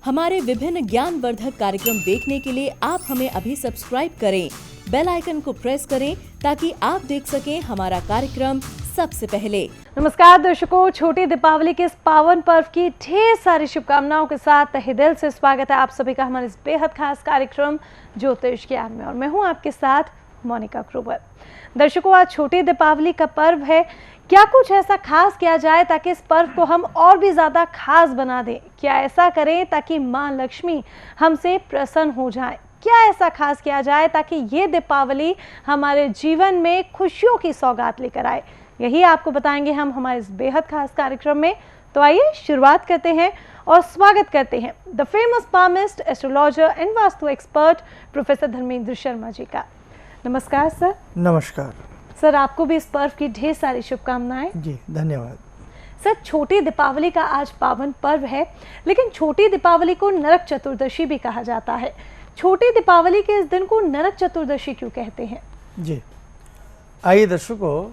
हमारे विभिन्न ज्ञानवर्धक कार्यक्रम देखने के लिए आप हमें अभी सब्सक्राइब करें, बेल आइकन को प्रेस करें ताकि आप देख सकें हमारा कार्यक्रम सबसे पहले। नमस्कार दर्शकों, छोटी दीपावली के इस पावन पर्व की ढेर सारी शुभकामनाओं के साथ तहे दिल से स्वागत है आप सभी का हमारे इस बेहद खास कार्यक्रम ज्योतिष ज्ञान में, और मैं हूं आपके साथ मोनिका क्रूबर। दर्शकों, आज छोटी दीपावली का पर्व है। क्या कुछ ऐसा खास किया जाए ताकि इस पर्व को हम और भी ज़्यादा खास बना दें? क्या ऐसा करें ताकि माँ लक्ष्मी हमसे प्रसन्न हो जाए? क्या ऐसा खास किया जाए ताकि ये दीपावली हमारे जीवन में खुशियों की सौगात लेकर आए? यही आपको बताएंगे हम हमारे इस बेहद खास कार्यक्रम में। तो आइए शुरुआत करते हैं और स्वागत करते हैं the famous palmist, astrologer and vastu expert professor Dharmendra Sharma ji का। नमस्कार सर। नमस्कार सर, आपको भी इस पर्व की ढेर सारी शुभकामनाएं। जी, धन्यवाद। सर, छोटी दीपावली का आज पावन पर्व है, लेकिन छोटी दीपावली को नरक चतुर्दशी भी कहा जाता है। छोटी दीपावली के इस दिन को नरक चतुर्दशी क्यों कहते हैं? जी, आइए दर्शकों,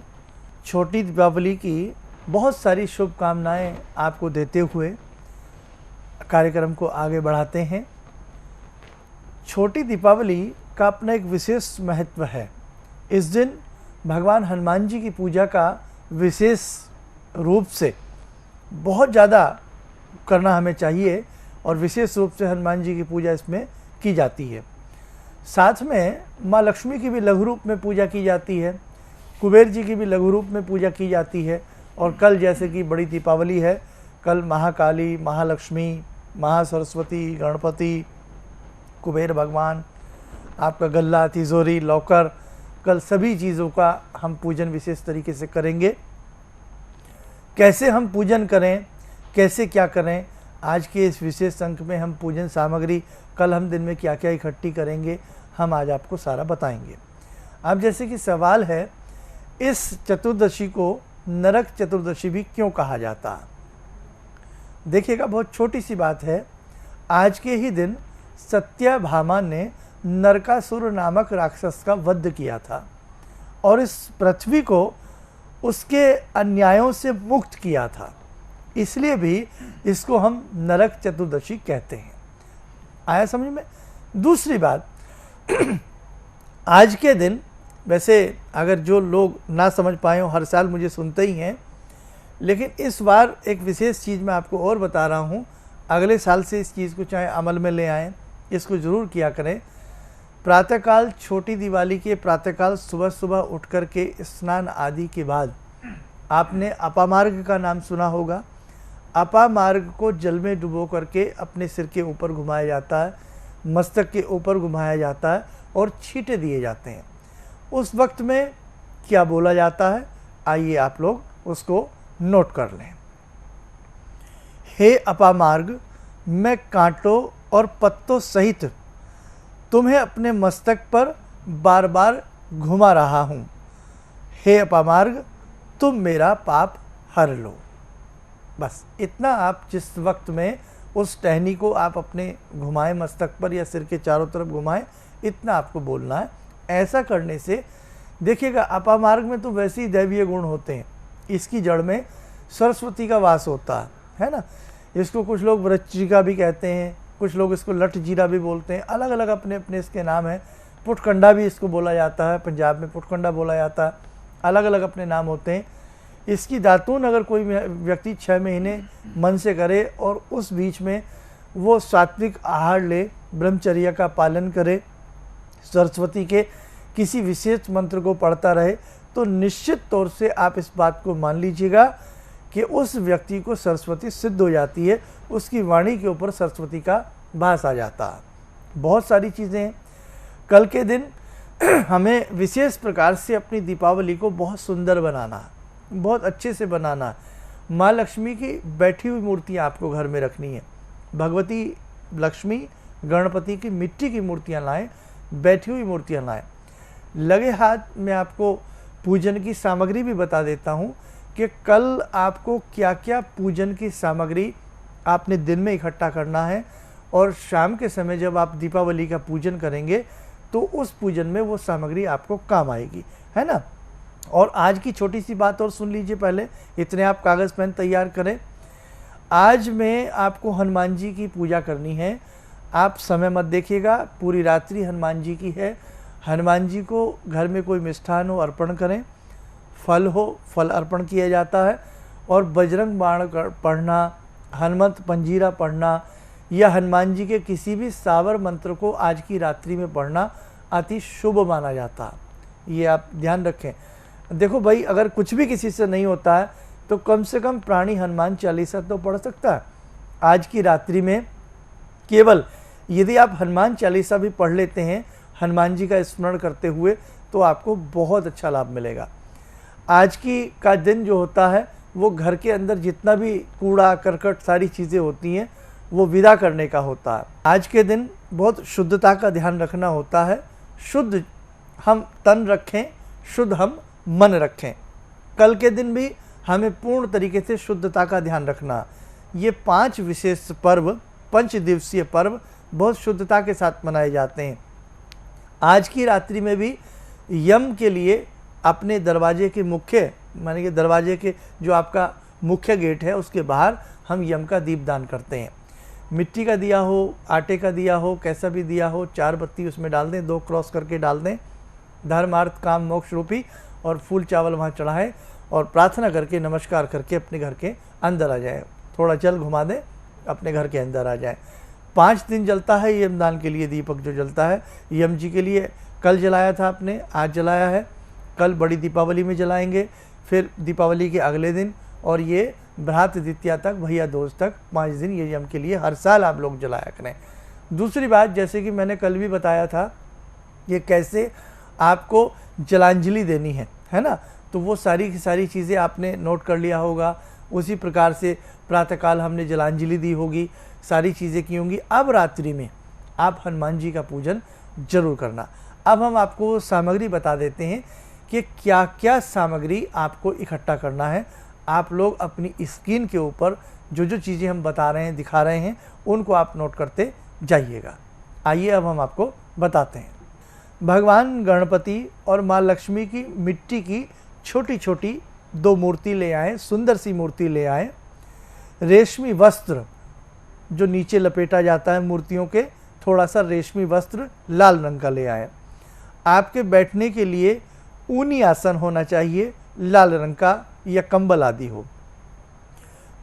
छोटी दीपावली की बहुत सारी शुभकामनाएं आपको देते हुए कार्यक्रम को आगे बढ़ाते हैं। छोटी दीपावली का अपना एक विशेष महत्व है। इस दिन भगवान हनुमान जी की पूजा का विशेष रूप से बहुत ज़्यादा करना हमें चाहिए, और विशेष रूप से हनुमान जी की पूजा इसमें की जाती है। साथ में माँ लक्ष्मी की भी लघु रूप में पूजा की जाती है, कुबेर जी की भी लघु रूप में पूजा की जाती है, और कल जैसे कि बड़ी दीपावली है, कल महाकाली, महालक्ष्मी, महासरस्वती, गणपति, कुबेर भगवान, आपका गल्ला, तिजोरी, लॉकर, कल सभी चीज़ों का हम पूजन विशेष तरीके से करेंगे। कैसे हम पूजन करें, कैसे क्या करें, आज के इस विशेष अंक में हम पूजन सामग्री कल हम दिन में क्या क्या इकट्ठी करेंगे, हम आज आपको सारा बताएंगे। अब जैसे कि सवाल है, इस चतुर्दशी को नरक चतुर्दशी भी क्यों कहा जाता है? देखिएगा, बहुत छोटी सी बात है। आज के ही दिन सत्यभामा ने नरकासुर नामक राक्षस का वध किया था और इस पृथ्वी को उसके अन्यायों से मुक्त किया था, इसलिए भी इसको हम नरक चतुर्दशी कहते हैं। आया समझ में? दूसरी बात, आज के दिन वैसे अगर जो लोग ना समझ पाए हो, हर साल मुझे सुनते ही हैं, लेकिन इस बार एक विशेष चीज़ मैं आपको और बता रहा हूँ। अगले साल से इस चीज़ को चाहे अमल में ले आएँ, इसको ज़रूर किया करें। प्रातःकाल छोटी दिवाली के प्रातःकाल सुबह सुबह उठ कर के स्नान आदि के बाद आपने अपामार्ग का नाम सुना होगा। अपामार्ग को जल में डुबो करके अपने सिर के ऊपर घुमाया जाता है, मस्तक के ऊपर घुमाया जाता है और छींटे दिए जाते हैं। उस वक्त में क्या बोला जाता है, आइए आप लोग उसको नोट कर लें। हे अपामार्ग, मैं कांटों और पत्तों सहित तुम्हें अपने मस्तक पर बार बार घुमा रहा हूँ। हे अपामार्ग, तुम मेरा पाप हर लो। बस इतना आप जिस वक्त में उस टहनी को आप अपने घुमाएं मस्तक पर या सिर के चारों तरफ घुमाएं, इतना आपको बोलना है। ऐसा करने से देखिएगा, अपामार्ग में तो वैसे ही दैवीय गुण होते हैं। इसकी जड़ में सरस्वती का वास होता है ना। इसको कुछ लोग वृश्चिका भी कहते हैं, कुछ लोग इसको लठ जीरा भी बोलते हैं, अलग अलग अपने अपने इसके नाम हैं। पुटकंडा भी इसको बोला जाता है, पंजाब में पुटकंडा बोला जाता है, अलग अलग अपने नाम होते हैं। इसकी दातून अगर कोई व्यक्ति 6 महीने मन से करे और उस बीच में वो सात्विक आहार ले, ब्रह्मचर्य का पालन करे, सरस्वती के किसी विशेष मंत्र को पढ़ता रहे, तो निश्चित तौर से आप इस बात को मान लीजिएगा कि उस व्यक्ति को सरस्वती सिद्ध हो जाती है, उसकी वाणी के ऊपर सरस्वती का भास आ जाता है। बहुत सारी चीज़ें हैं। कल के दिन हमें विशेष प्रकार से अपनी दीपावली को बहुत सुंदर बनाना है, बहुत अच्छे से बनाना है। माँ लक्ष्मी की बैठी हुई मूर्तियाँ आपको घर में रखनी है। भगवती लक्ष्मी, गणपति की मिट्टी की मूर्तियाँ लाएं, बैठी हुई मूर्तियाँ लाएं। लगे हाथ में आपको पूजन की सामग्री भी बता देता हूँ कि कल आपको क्या क्या पूजन की सामग्री आपने दिन में इकट्ठा करना है, और शाम के समय जब आप दीपावली का पूजन करेंगे तो उस पूजन में वो सामग्री आपको काम आएगी, है ना। और आज की छोटी सी बात और सुन लीजिए पहले, इतने आप कागज़ पेन तैयार करें। आज में आपको हनुमान जी की पूजा करनी है। आप समय मत देखिएगा, पूरी रात्रि हनुमान जी की है। हनुमान जी को घर में कोई मिष्ठान हो अर्पण करें, फल हो फल अर्पण किया जाता है। और बजरंग बाण पढ़ना, हनुमत पंजीरा पढ़ना या हनुमान जी के किसी भी सावर मंत्र को आज की रात्रि में पढ़ना अति शुभ माना जाता है। ये आप ध्यान रखें। देखो भाई, अगर कुछ भी किसी से नहीं होता है तो कम से कम प्राणी हनुमान चालीसा तो पढ़ सकता है। आज की रात्रि में केवल यदि आप हनुमान चालीसा भी पढ़ लेते हैं हनुमान जी का स्मरण करते हुए, तो आपको बहुत अच्छा लाभ मिलेगा। आज की का दिन जो होता है वो घर के अंदर जितना भी कूड़ा करकट सारी चीज़ें होती हैं वो विदा करने का होता है। आज के दिन बहुत शुद्धता का ध्यान रखना होता है। शुद्ध हम तन रखें, शुद्ध हम मन रखें। कल के दिन भी हमें पूर्ण तरीके से शुद्धता का ध्यान रखना। ये 5 विशेष पर्व, 5 दिवसीय पर्व बहुत शुद्धता के साथ मनाए जाते हैं। आज की रात्रि में भी यम के लिए अपने दरवाजे के मुख्य, माने कि दरवाजे के जो आपका मुख्य गेट है उसके बाहर हम यम का दीपदान करते हैं। मिट्टी का दिया हो, आटे का दिया हो, कैसा भी दिया हो, 4 बत्ती उसमें डाल दें, 2 क्रॉस करके डाल दें, धर्म अर्थ काम मोक्ष रूपी, और फूल चावल वहाँ चढ़ाएं और प्रार्थना करके नमस्कार करके अपने घर के अंदर आ जाए। थोड़ा जल घुमा दें, अपने घर के अंदर आ जाए। 5 दिन जलता है यमदान के लिए दीपक जो जलता है यम जी के लिए। कल जलाया था आपने, आज जलाया है, कल बड़ी दीपावली में जलाएंगे, फिर दीपावली के अगले दिन, और ये भ्रात द्वितीया तक, भैया दूज तक 5 दिन ये यम के लिए हर साल आप लोग जलाया करें। दूसरी बात, जैसे कि मैंने कल भी बताया था, ये कैसे आपको जलांजलि देनी है ना, तो वो सारी की सारी चीज़ें आपने नोट कर लिया होगा। उसी प्रकार से प्रातःकाल हमने जलांजलि दी होगी, सारी चीज़ें की होंगी। अब रात्रि में आप हनुमान जी का पूजन जरूर करना। अब हम आपको सामग्री बता देते हैं कि क्या क्या सामग्री आपको इकट्ठा करना है। आप लोग अपनी स्क्रीन के ऊपर जो जो चीज़ें हम बता रहे हैं, दिखा रहे हैं, उनको आप नोट करते जाइएगा। आइए अब हम आपको बताते हैं। भगवान गणपति और माँ लक्ष्मी की मिट्टी की छोटी छोटी 2 मूर्ति ले आए, सुंदर सी मूर्ति ले आए। रेशमी वस्त्र जो नीचे लपेटा जाता है मूर्तियों के, थोड़ा सा रेशमी वस्त्र लाल रंग का ले आए। आपके बैठने के लिए ऊनी आसन होना चाहिए, लाल रंग का या कंबल आदि हो।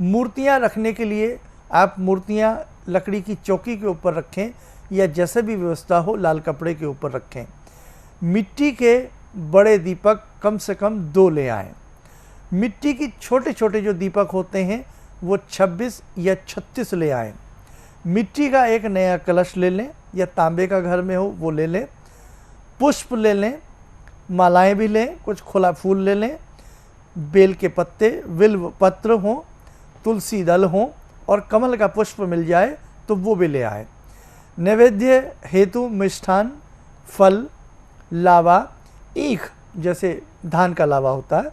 मूर्तियां रखने के लिए आप मूर्तियां लकड़ी की चौकी के ऊपर रखें या जैसे भी व्यवस्था हो लाल कपड़े के ऊपर रखें। मिट्टी के बड़े दीपक कम से कम 2 ले आएं। मिट्टी की छोटे छोटे जो दीपक होते हैं वो 26 या 36 ले आएं। मिट्टी का एक नया कलश ले लें या तांबे का घर में हो वो ले लें। पुष्प ले लें, मालाएं भी लें, कुछ खुला फूल ले लें, बेल के पत्ते, बिल्व पत्र हों, तुलसी दल हों और कमल का पुष्प मिल जाए तो वो भी ले आए। नैवेद्य हेतु मिष्ठान, फल, लावा, ईख जैसे धान का लावा होता है,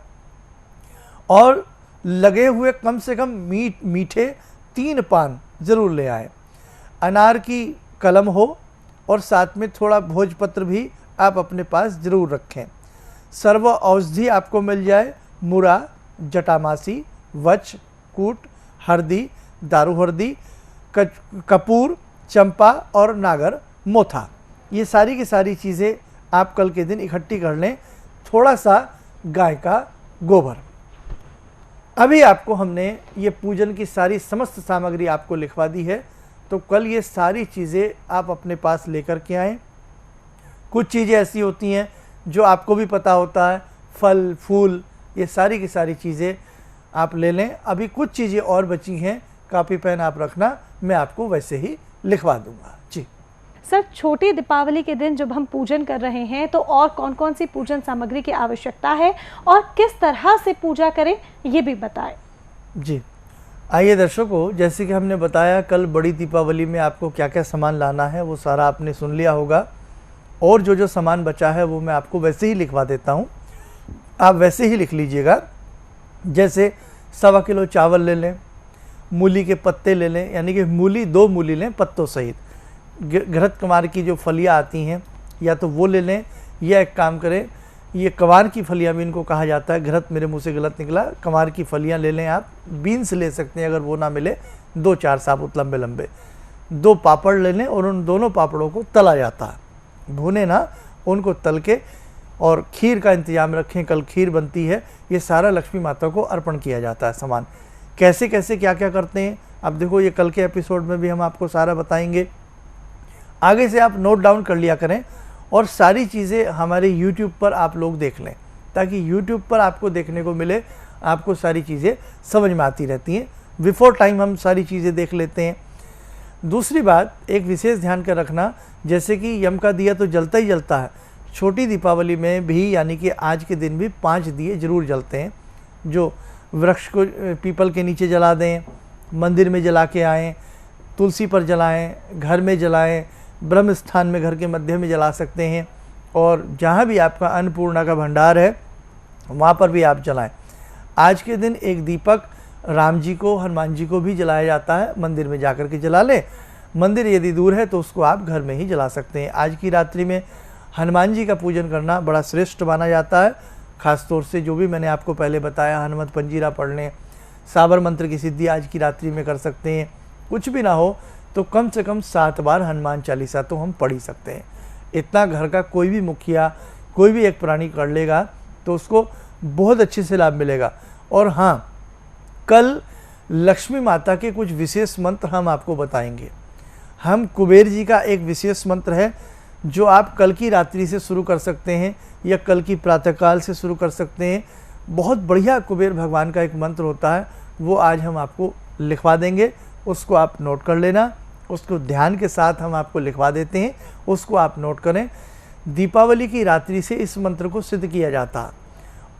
और लगे हुए कम से कम मीठे 3 पान ज़रूर ले आए। अनार की कलम हो और साथ में थोड़ा भोजपत्र भी आप अपने पास ज़रूर रखें। सर्व औषधि आपको मिल जाए, मुरा, जटामासी, वच, कूट, हरदी, दारू हरदी, कपूर, चंपा और नागर मोथा। ये सारी की सारी चीज़ें आप कल के दिन इकट्ठी कर लें। थोड़ा सा गाय का गोबर। अभी आपको हमने ये पूजन की सारी समस्त सामग्री आपको लिखवा दी है, तो कल ये सारी चीज़ें आप अपने पास लेकर के आएँ। कुछ चीज़ें ऐसी होती हैं जो आपको भी पता होता है, फल फूल, ये सारी की सारी चीज़ें आप ले लें। अभी कुछ चीज़ें और बची हैं, कॉपी पेन आप रखना, मैं आपको वैसे ही लिखवा दूंगा। जी सर, छोटी दीपावली के दिन जब हम पूजन कर रहे हैं तो और कौन कौन सी पूजन सामग्री की आवश्यकता है और किस तरह से पूजा करें, ये भी बताएं। जी आइए दर्शकों, जैसे कि हमने बताया कल बड़ी दीपावली में आपको क्या क्या सामान लाना है वो सारा आपने सुन लिया होगा, और जो जो सामान बचा है वो मैं आपको वैसे ही लिखवा देता हूँ, आप वैसे ही लिख लीजिएगा। जैसे 1.25 किलो चावल ले लें, मूली के पत्ते ले लें, यानी कि मूली 2 मूली लें पत्तों सहित। घृत कुमार की जो फलियाँ आती हैं या तो वो ले लें, या एक काम करें ये कवार की फलियां भी इनको कहा जाता है। घृत मेरे मुंह से गलत निकला, कवार की फलियां ले लें आप, बीन्स ले सकते हैं अगर वो ना मिले, 2-4 साबुत लंबे लंबे, 2 पापड़ ले लें और उन दोनों पापड़ों को तला जाता है, भुने ना, उनको तल के, और खीर का इंतजाम रखें, कल खीर बनती है। ये सारा लक्ष्मी माता को अर्पण किया जाता है सामान। कैसे कैसे क्या क्या करते हैं अब देखो, ये कल के एपिसोड में भी हम आपको सारा बताएंगे। आगे से आप नोट डाउन कर लिया करें और सारी चीज़ें हमारे YouTube पर आप लोग देख लें, ताकि YouTube पर आपको देखने को मिले, आपको सारी चीज़ें समझ में आती रहती हैं। बिफोर टाइम हम सारी चीज़ें देख लेते हैं। दूसरी बात, एक विशेष ध्यान कर रखना, जैसे कि यम का दिया तो जलता ही जलता है, छोटी दीपावली में भी यानी कि आज के दिन भी 5 दिए जरूर जलते हैं, जो वृक्ष को पीपल के नीचे जला दें, मंदिर में जला के आएँ, तुलसी पर जलाएँ, घर में जलाएँ, ब्रह्म स्थान में घर के मध्य में जला सकते हैं, और जहाँ भी आपका अन्नपूर्णा का भंडार है वहाँ पर भी आप जलाएं। आज के दिन एक दीपक राम जी को, हनुमान जी को भी जलाया जाता है, मंदिर में जाकर के जला लें। मंदिर यदि दूर है तो उसको आप घर में ही जला सकते हैं। आज की रात्रि में हनुमान जी का पूजन करना बड़ा श्रेष्ठ माना जाता है। ख़ास तौर से जो भी मैंने आपको पहले बताया, हनुमत पंजीरा पढ़ लें, साबर मंत्र की सिद्धि आज की रात्रि में कर सकते हैं। कुछ भी ना हो तो कम से कम 7 बार हनुमान चालीसा तो हम पढ़ ही सकते हैं। इतना घर का कोई भी मुखिया, कोई भी एक प्राणी कर लेगा तो उसको बहुत अच्छे से लाभ मिलेगा। और हाँ, कल लक्ष्मी माता के कुछ विशेष मंत्र हम आपको बताएंगे। हम कुबेर जी का एक विशेष मंत्र है जो आप कल की रात्रि से शुरू कर सकते हैं या कल की प्रातःकाल से शुरू कर सकते हैं। बहुत बढ़िया कुबेर भगवान का एक मंत्र होता है, वो आज हम आपको लिखवा देंगे, उसको आप नोट कर लेना। उसको ध्यान के साथ हम आपको लिखवा देते हैं, उसको आप नोट करें। दीपावली की रात्रि से इस मंत्र को सिद्ध किया जाता है,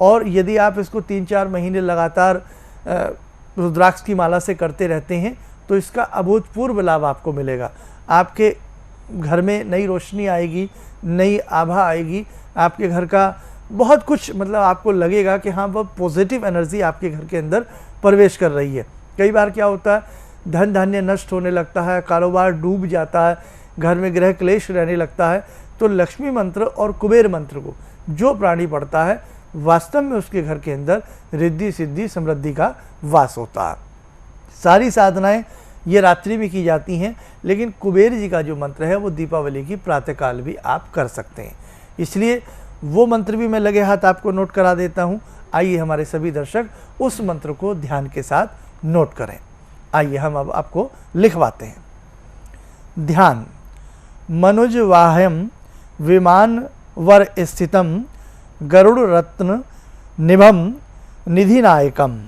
और यदि आप इसको 3-4 महीने लगातार रुद्राक्ष की माला से करते रहते हैं तो इसका अभूतपूर्व लाभ आपको मिलेगा। आपके घर में नई रोशनी आएगी, नई आभा आएगी, आपके घर का बहुत कुछ, मतलब आपको लगेगा कि हाँ, वह पॉजिटिव एनर्जी आपके घर के अंदर प्रवेश कर रही है। कई बार क्या होता है, धन धान्य नष्ट होने लगता है, कारोबार डूब जाता है, घर में ग्रह क्लेश रहने लगता है, तो लक्ष्मी मंत्र और कुबेर मंत्र को जो प्राणी पढ़ता है वास्तव में उसके घर के अंदर रिद्धि सिद्धि समृद्धि का वास होता है। सारी साधनाएं ये रात्रि में की जाती हैं, लेकिन कुबेर जी का जो मंत्र है वो दीपावली की प्रातःकाल भी आप कर सकते हैं। इसलिए वो मंत्र भी मैं लगे हाथ आपको नोट करा देता हूँ। आइए हमारे सभी दर्शक उस मंत्र को ध्यान के साथ नोट करें। आइए हम अब आपको लिखवाते हैं। ध्यान। मनुज वाह्यम विमान वर स्थितम गरुड़ रत्न निभम निधिनायकम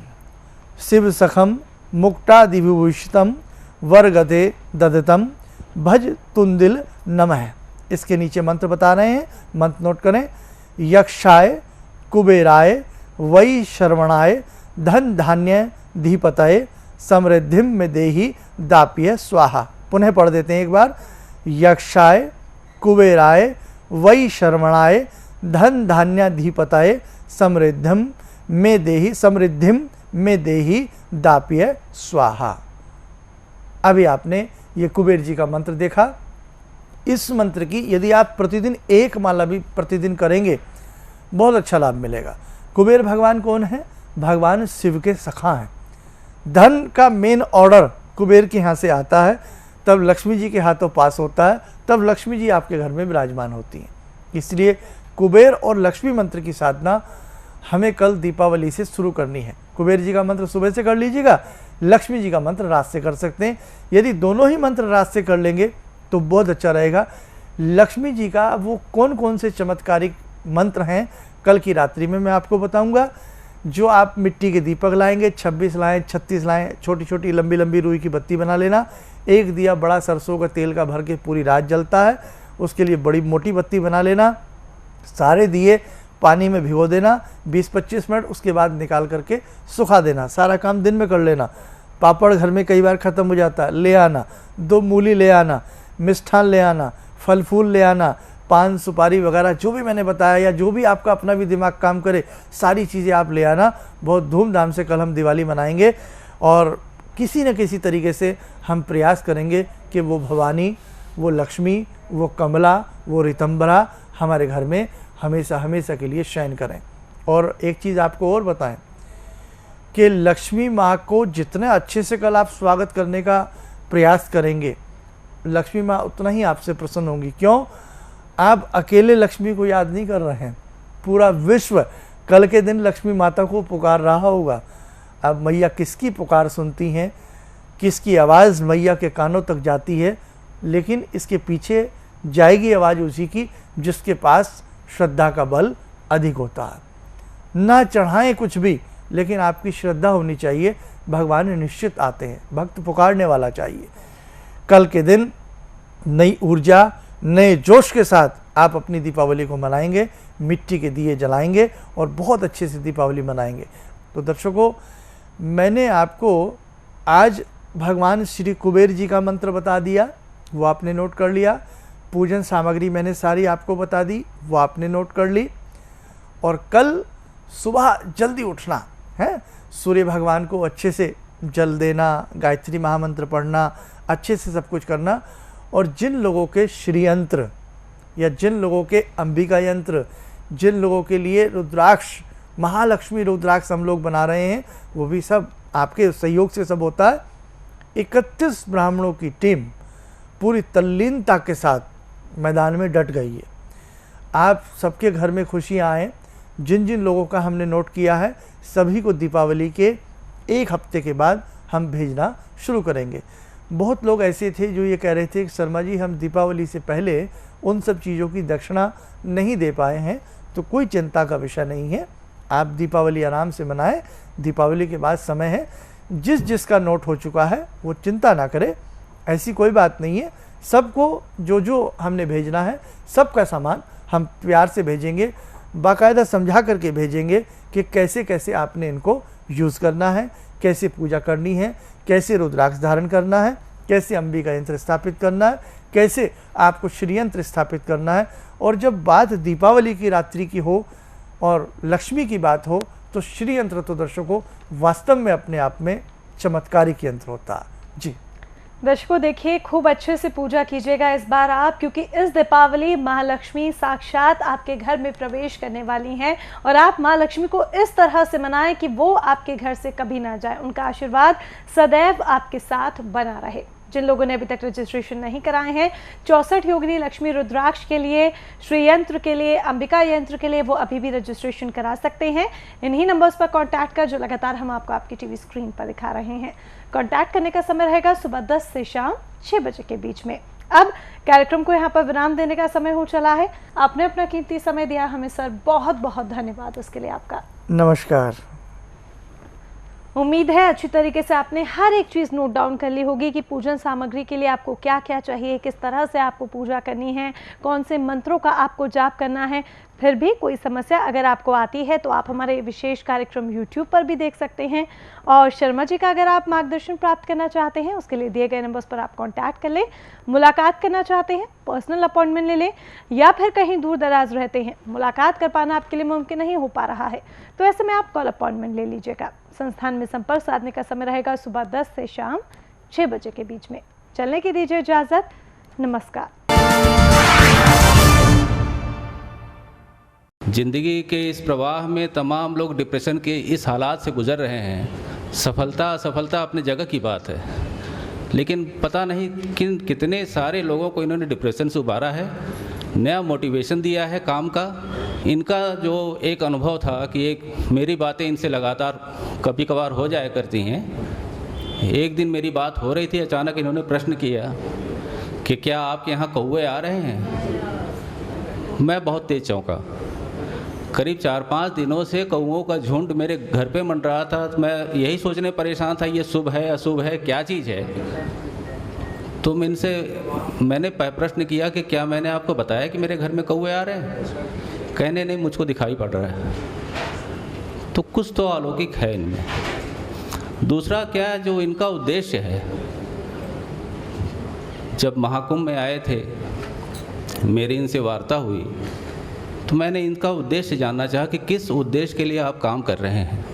शिव सखम मुक्तादिविभूषितम वरगते ददतम भज तुंदिल नमः। इसके नीचे मंत्र बता रहे हैं, मंत्र नोट करें। यक्षाय कुबेराय वै शर्वणाय धन धान्य धीपतये समृद्धिम में देहि दाप्य स्वाहा। पुनः पढ़ देते हैं एक बार। यक्षाय कुबेराय वै शर्वणाय धन धान्य धीपतये समृद्धिम में देहि दाप्य स्वाहा। अभी आपने ये कुबेर जी का मंत्र देखा। इस मंत्र की यदि आप प्रतिदिन एक माला भी प्रतिदिन करेंगे बहुत अच्छा लाभ मिलेगा। कुबेर भगवान कौन है? भगवान शिव के सखा हैं। धन का मेन ऑर्डर कुबेर के यहाँ से आता है, तब लक्ष्मी जी के हाथों पास होता है, तब लक्ष्मी जी आपके घर में विराजमान होती हैं। इसलिए कुबेर और लक्ष्मी मंत्र की साधना हमें कल दीपावली से शुरू करनी है। कुबेर जी का मंत्र सुबह से कर लीजिएगा, लक्ष्मी जी का मंत्र रात से कर सकते हैं। यदि दोनों ही मंत्र रात से कर लेंगे तो बहुत अच्छा रहेगा। लक्ष्मी जी का वो कौन कौन से चमत्कारिक मंत्र हैं कल की रात्रि में मैं आपको बताऊंगा। जो आप मिट्टी के दीपक लाएंगे, 26 लाएं, 36 लाएं, छोटी छोटी लंबी लंबी रुई की बत्ती बना लेना। एक दिया बड़ा सरसों का तेल का भर के पूरी रात जलता है, उसके लिए बड़ी मोटी बत्ती बना लेना। सारे दिए पानी में भिगो देना 20-25 मिनट, उसके बाद निकाल करके सुखा देना। सारा काम दिन में कर लेना। पापड़ घर में कई बार ख़त्म हो जाता है, ले आना। 2 मूली ले आना, मिष्ठान ले आना, फल फूल ले आना, पान सुपारी वगैरह जो भी मैंने बताया, या जो भी आपका अपना भी दिमाग काम करे, सारी चीज़ें आप ले आना। बहुत धूमधाम से कल हम दिवाली मनाएंगे और किसी न किसी तरीके से हम प्रयास करेंगे कि वो भवानी, वो लक्ष्मी, वो कमला, वो रितंबरा हमारे घर में हमेशा हमेशा के लिए शयन करें। और एक चीज़ आपको और बताएं कि लक्ष्मी माँ को जितने अच्छे से कल आप स्वागत करने का प्रयास करेंगे, लक्ष्मी माँ उतना ही आपसे प्रसन्न होंगी। क्यों? आप अकेले लक्ष्मी को याद नहीं कर रहे हैं, पूरा विश्व कल के दिन लक्ष्मी माता को पुकार रहा होगा। अब मैया किसकी पुकार सुनती हैं, किसकी आवाज़ मैया के कानों तक जाती है, लेकिन इसके पीछे जाएगी आवाज़ उसी की जिसके पास श्रद्धा का बल अधिक होता है। ना चढ़ाएं कुछ भी, लेकिन आपकी श्रद्धा होनी चाहिए। भगवान निश्चित आते हैं, भक्त पुकारने वाला चाहिए। कल के दिन नई ऊर्जा, नए जोश के साथ आप अपनी दीपावली को मनाएंगे, मिट्टी के दिए जलाएंगे और बहुत अच्छे से दीपावली मनाएंगे। तो दर्शकों, मैंने आपको आज भगवान श्री कुबेर जी का मंत्र बता दिया, वो आपने नोट कर लिया। पूजन सामग्री मैंने सारी आपको बता दी, वो आपने नोट कर ली। और कल सुबह जल्दी उठना है, सूर्य भगवान को अच्छे से जल देना, गायत्री महामंत्र पढ़ना, अच्छे से सब कुछ करना। और जिन लोगों के श्री यंत्र या जिन लोगों के अंबिका यंत्र, जिन लोगों के लिए रुद्राक्ष, महालक्ष्मी रुद्राक्ष हम लोग बना रहे हैं, वो भी सब आपके सहयोग से सब होता है। 31 ब्राह्मणों की टीम पूरी तल्लीनता के साथ मैदान में डट गई है। आप सबके घर में खुशियाँ आएँ। जिन जिन लोगों का हमने नोट किया है, सभी को दीपावली के 1 हफ्ते के बाद हम भेजना शुरू करेंगे। बहुत लोग ऐसे थे जो ये कह रहे थे कि शर्मा जी, हम दीपावली से पहले उन सब चीज़ों की दक्षिणा नहीं दे पाए हैं। तो कोई चिंता का विषय नहीं है, आप दीपावली आराम से मनाएं। दीपावली के बाद समय है, जिस जिसका नोट हो चुका है वो चिंता ना करे, ऐसी कोई बात नहीं है। सबको जो जो हमने भेजना है, सबका सामान हम प्यार से भेजेंगे, बाकायदा समझा करके भेजेंगे कि कैसे कैसे आपने इनको यूज़ करना है, कैसे पूजा करनी है, कैसे रुद्राक्ष धारण करना है, कैसे अंबिका यंत्र स्थापित करना है, कैसे आपको श्री यंत्र स्थापित करना है। और जब बात दीपावली की रात्रि की हो और लक्ष्मी की बात हो, तो श्री यंत्र तो दर्शकों वास्तव में अपने आप में चमत्कारिक यंत्र होता है। जी दर्शकों, देखिए खूब अच्छे से पूजा कीजिएगा इस बार आप, क्योंकि इस दीपावली महालक्ष्मी साक्षात आपके घर में प्रवेश करने वाली हैं। और आप माँ लक्ष्मी को इस तरह से मनाएं कि वो आपके घर से कभी ना जाए, उनका आशीर्वाद सदैव आपके साथ बना रहे। जिन लोगों ने अभी तक रजिस्ट्रेशन नहीं कराए हैं, 64 योगिनी लक्ष्मी रुद्राक्ष के लिए, श्री यंत्र के लिए, अंबिका यंत्र के लिए, वो अभी भी रजिस्ट्रेशन करा सकते हैं। इन्हीं नंबर्स पर कांटेक्ट कर जो लगातार हम आपको आपकी टीवी स्क्रीन पर दिखा रहे हैं। कांटेक्ट करने का समय रहेगा सुबह 10 से शाम 6 बजे के बीच में। अब कार्यक्रम को यहाँ पर विराम देने का समय हो चला है। आपने अपना कीमती समय दिया हमें सर, बहुत बहुत धन्यवाद उसके लिए आपका। नमस्कार। उम्मीद है अच्छी तरीके से आपने हर एक चीज़ नोट डाउन कर ली होगी कि पूजन सामग्री के लिए आपको क्या क्या चाहिए, किस तरह से आपको पूजा करनी है, कौन से मंत्रों का आपको जाप करना है। फिर भी कोई समस्या अगर आपको आती है तो आप हमारे विशेष कार्यक्रम YouTube पर भी देख सकते हैं। और शर्मा जी का अगर आप मार्गदर्शन प्राप्त करना चाहते हैं, उसके लिए दिए गए नंबर्स पर आप कांटेक्ट कर लें। मुलाकात करना चाहते हैं, पर्सनल अपॉइंटमेंट ले लें, या फिर कहीं दूर दराज रहते हैं, मुलाकात कर पाना आपके लिए मुमकिन नहीं हो पा रहा है, तो ऐसे में आप कॉल अपॉइंटमेंट ले लीजिएगा। संस्थान में संपर्क साधने का समय रहेगा सुबह 10 से शाम 6 बजे के बीच में। चलने की दीजिए इजाज़त। नमस्कार। ज़िंदगी के इस प्रवाह में तमाम लोग डिप्रेशन के इस हालात से गुज़र रहे हैं। सफलता असफलता अपनी जगह की बात है, लेकिन पता नहीं कितने सारे लोगों को इन्होंने डिप्रेशन से उबारा है, नया मोटिवेशन दिया है काम का। इनका जो एक अनुभव था कि एक मेरी बातें इनसे लगातार कभी कभार हो जाया करती हैं। एक दिन मेरी बात हो रही थी, अचानक इन्होंने प्रश्न किया कि क्या आपके यहाँ कौवे आ रहे हैं। मैं बहुत तेज चौंका। करीब 4-5 दिनों से कौओं का झुंड मेरे घर पे मंड रहा था। तो मैं यही सोचने परेशान था, ये शुभ है अशुभ है, क्या चीज़ है। तो मैंने प्रश्न किया कि क्या मैंने आपको बताया कि मेरे घर में कौवे आ रहे हैं। कहने नहीं, मुझको दिखाई पड़ रहा है। तो कुछ तो अलौकिक है इनमें। दूसरा क्या, जो इनका उद्देश्य है, जब महाकुंभ में आए थे, मेरी इनसे वार्ता हुई, तो मैंने इनका उद्देश्य जानना चाहा कि किस उद्देश्य के लिए आप काम कर रहे हैं।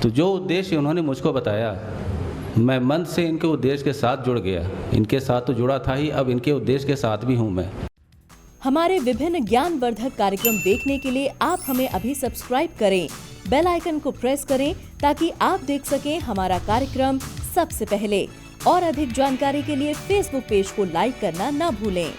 तो जो उद्देश्य उन्होंने मुझको बताया, मैं मन से इनके उद्देश्य के साथ जुड़ गया। इनके साथ तो जुड़ा था ही, अब इनके उद्देश्य के साथ भी हूँ मैं। हमारे विभिन्न ज्ञानवर्धक कार्यक्रम देखने के लिए आप हमें अभी सब्सक्राइब करें, बेल आइकन को प्रेस करें ताकि आप देख सकें हमारा कार्यक्रम सबसे पहले। और अधिक जानकारी के लिए फेसबुक पेज को लाइक करना न भूलें।